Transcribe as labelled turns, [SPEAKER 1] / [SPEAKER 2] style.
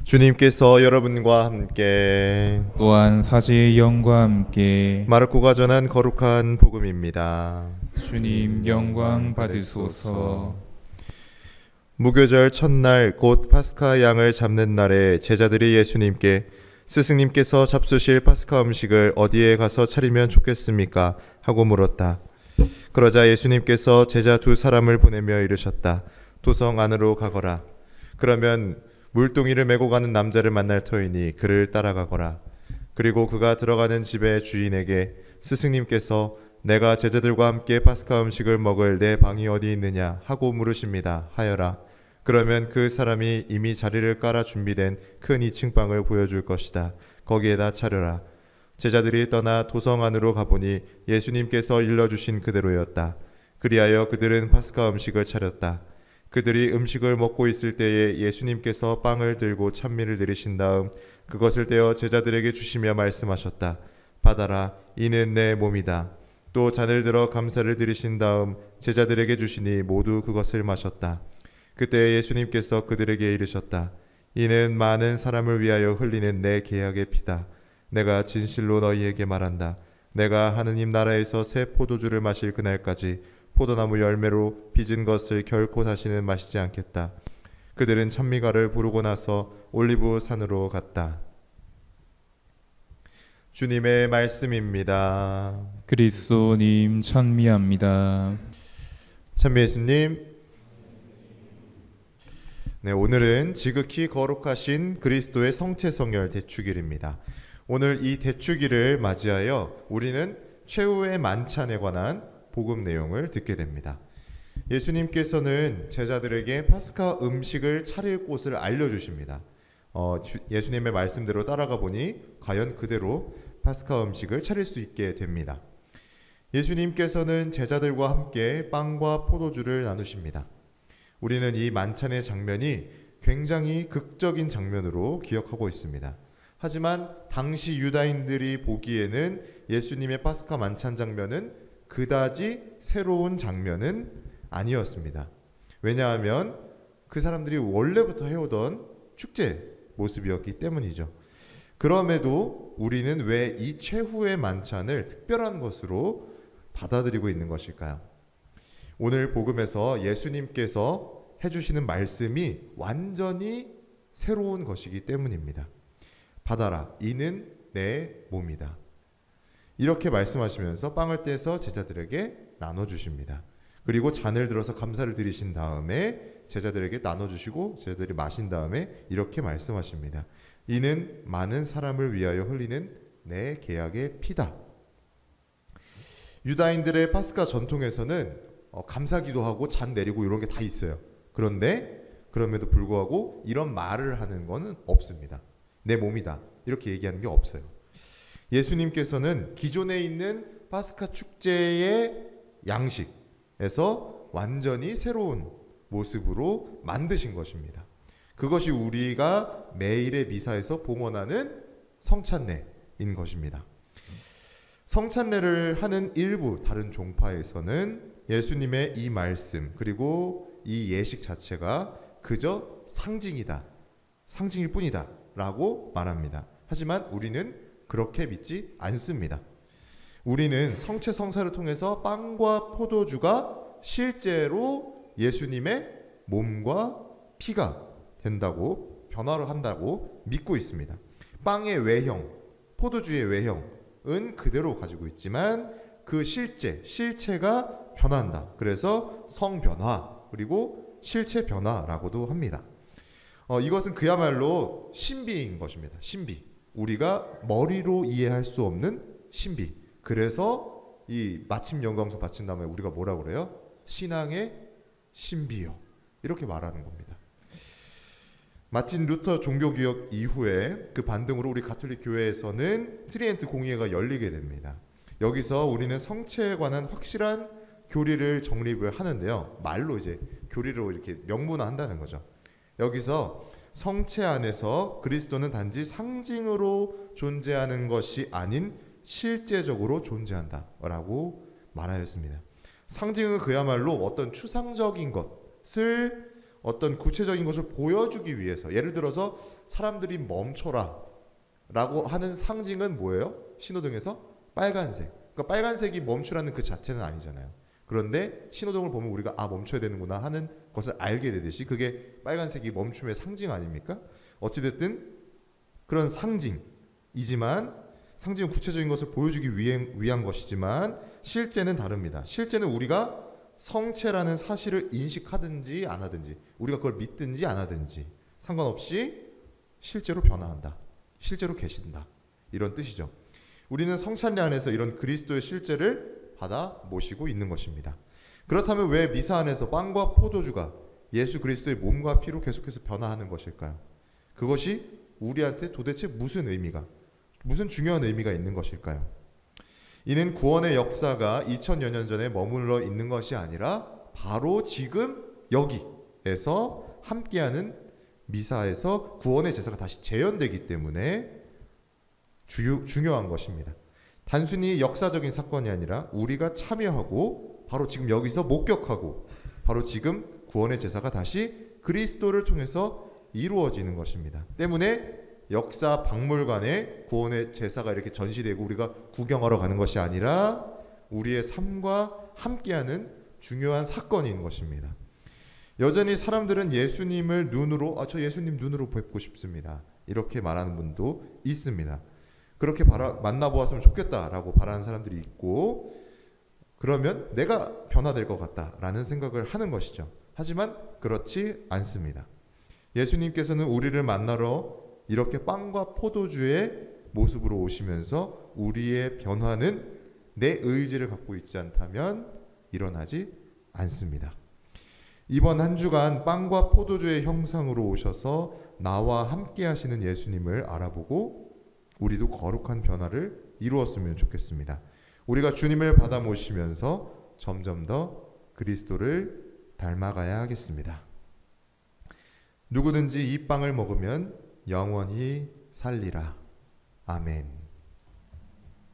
[SPEAKER 1] 주님께서 여러분과 함께
[SPEAKER 2] 또한 사제의 영과 함께
[SPEAKER 1] 마르코가 전한 거룩한 복음입니다.
[SPEAKER 2] 주님 영광 받으소서.
[SPEAKER 1] 무교절 첫날 곧 파스카 양을 잡는 날에 제자들이 예수님께 스승님께서 잡수실 파스카 음식을 어디에 가서 차리면 좋겠습니까? 하고 물었다. 그러자 예수님께서 제자 두 사람을 보내며 이르셨다. 도성 안으로 가거라. 그러면 물동이를 메고 가는 남자를 만날 터이니 그를 따라가거라. 그리고 그가 들어가는 집의 주인에게 스승님께서 내가 제자들과 함께 파스카 음식을 먹을 내 방이 어디 있느냐 하고 물으십니다 하여라. 그러면 그 사람이 이미 자리를 깔아 준비된 큰 2층 방을 보여줄 것이다. 거기에다 차려라. 제자들이 떠나 도성 안으로 가보니 예수님께서 일러주신 그대로였다. 그리하여 그들은 파스카 음식을 차렸다. 그들이 음식을 먹고 있을 때에 예수님께서 빵을 들고 찬미를 드리신 다음 그것을 떼어 제자들에게 주시며 말씀하셨다. 받아라, 이는 내 몸이다. 또 잔을 들어 감사를 드리신 다음 제자들에게 주시니 모두 그것을 마셨다. 그때 예수님께서 그들에게 이르셨다. 이는 많은 사람을 위하여 흘리는 내 계약의 피다. 내가 진실로 너희에게 말한다. 내가 하느님 나라에서 새 포도주를 마실 그날까지 포도나무 열매로 빚은 것을 결코 다시는 마시지 않겠다. 그들은 찬미가를 부르고 나서 올리브 산으로 갔다. 주님의 말씀입니다.
[SPEAKER 2] 그리스도님 찬미합니다.
[SPEAKER 1] 찬미 예수님. 네, 오늘은 지극히 거룩하신 그리스도의 성체성혈 대축일입니다. 오늘 이 대축일을 맞이하여 우리는 최후의 만찬에 관한 복음 내용을 듣게 됩니다. 예수님께서는 제자들에게 파스카 음식을 차릴 곳을 알려주십니다. 예수님의 말씀대로 따라가 보니 과연 그대로 파스카 음식을 차릴 수 있게 됩니다. 예수님께서는 제자들과 함께 빵과 포도주를 나누십니다. 우리는 이 만찬의 장면이 굉장히 극적인 장면으로 기억하고 있습니다. 하지만 당시 유다인들이 보기에는 예수님의 파스카 만찬 장면은 그다지 새로운 장면은 아니었습니다. 왜냐하면 그 사람들이 원래부터 해오던 축제 모습이었기 때문이죠. 그럼에도 우리는 왜 이 최후의 만찬을 특별한 것으로 받아들이고 있는 것일까요? 오늘 복음에서 예수님께서 해주시는 말씀이 완전히 새로운 것이기 때문입니다. 받아라, 이는 내 몸이다. 이렇게 말씀하시면서 빵을 떼서 제자들에게 나눠주십니다. 그리고 잔을 들어서 감사를 드리신 다음에 제자들에게 나눠주시고 제자들이 마신 다음에 이렇게 말씀하십니다. 이는 많은 사람을 위하여 흘리는 내 계약의 피다. 유다인들의 파스카 전통에서는 감사기도 하고 잔 내리고 이런 게 다 있어요. 그럼에도 불구하고 이런 말을 하는 것은 없습니다. 내 몸이다 이렇게 얘기하는 게 없어요. 예수님께서는 기존에 있는 파스카 축제의 양식에서 완전히 새로운 모습으로 만드신 것입니다. 그것이 우리가 매일의 미사에서 봉헌하는 성찬례인 것입니다. 성찬례를 하는 일부 다른 종파에서는 예수님의 이 말씀 그리고 이 예식 자체가 그저 상징이다, 상징일 뿐이다 라고 말합니다. 하지만 우리는 그렇게 믿지 않습니다. 우리는 성체성사를 통해서 빵과 포도주가 실제로 예수님의 몸과 피가 된다고, 변화를 한다고 믿고 있습니다. 빵의 외형, 포도주의 외형은 그대로 가지고 있지만 그 실체가 변화한다. 그래서 성변화 그리고 실체 변화라고도 합니다. 이것은 그야말로 신비인 것입니다. 신비. 우리가 머리로 이해할 수 없는 신비. 그래서 이 마침 영광송 바친 다음에 우리가 뭐라고 그래요? 신앙의 신비요. 이렇게 말하는 겁니다. 마틴 루터 종교개혁 이후에 그 반등으로 우리 가톨릭 교회에서는 트리엔트 공의회가 열리게 됩니다. 여기서 우리는 성체에 관한 확실한 교리를 정립을 하는데요. 말로 이제 교리로 이렇게 명문화한다는 거죠. 여기서 성체 안에서 그리스도는 단지 상징으로 존재하는 것이 아닌 실제적으로 존재한다라고 말하였습니다. 상징은 그야말로 어떤 추상적인 것을 어떤 구체적인 것을 보여주기 위해서, 예를 들어서 사람들이 멈춰라 라고 하는 상징은 뭐예요? 신호등에서 빨간색. 그러니까 빨간색이 멈추라는 그 자체는 아니잖아요. 그런데 신호등을 보면 우리가 멈춰야 되는구나 하는 것을 알게 되듯이 그게 빨간색이 멈춤의 상징 아닙니까? 어찌됐든 그런 상징이지만, 상징은 구체적인 것을 보여주기 위한 것이지만 실제는 다릅니다. 실제는 우리가 성체라는 사실을 인식하든지 안 하든지, 우리가 그걸 믿든지 안 하든지 상관없이 실제로 변화한다, 실제로 계신다, 이런 뜻이죠. 우리는 성찬례 안에서 이런 그리스도의 실제를 받아 모시고 있는 것입니다. 그렇다면 왜 미사 안에서 빵과 포도주가 예수 그리스도의 몸과 피로 계속해서 변화하는 것일까요? 그것이 우리한테 도대체 무슨 중요한 의미가 있는 것일까요? 이는 구원의 역사가 2000여 년 전에 머물러 있는 것이 아니라 바로 지금 여기에서 함께하는 미사에서 구원의 제사가 다시 재현되기 때문에 중요한 것입니다. 단순히 역사적인 사건이 아니라 우리가 참여하고 바로 지금 여기서 목격하고 바로 지금 구원의 제사가 다시 그리스도를 통해서 이루어지는 것입니다. 때문에 역사 박물관에 구원의 제사가 이렇게 전시되고 우리가 구경하러 가는 것이 아니라 우리의 삶과 함께하는 중요한 사건인 것입니다. 여전히 사람들은 예수님을 눈으로 저 예수님 눈으로 뵙고 싶습니다, 이렇게 말하는 분도 있습니다. 그렇게 만나보았으면 좋겠다라고 바라는 사람들이 있고, 그러면 내가 변화될 것 같다라는 생각을 하는 것이죠. 하지만 그렇지 않습니다. 예수님께서는 우리를 만나러 이렇게 빵과 포도주의 모습으로 오시면서 우리의 변화는 내 의지를 갖고 있지 않다면 일어나지 않습니다. 이번 한 주간 빵과 포도주의 형상으로 오셔서 나와 함께 하시는 예수님을 알아보고 우리도 거룩한 변화를 이루었으면 좋겠습니다. 우리가 주님을 받아 모시면서 점점 더 그리스도를 닮아가야 하겠습니다. 누구든지 이 빵을 먹으면 영원히 살리라. 아멘.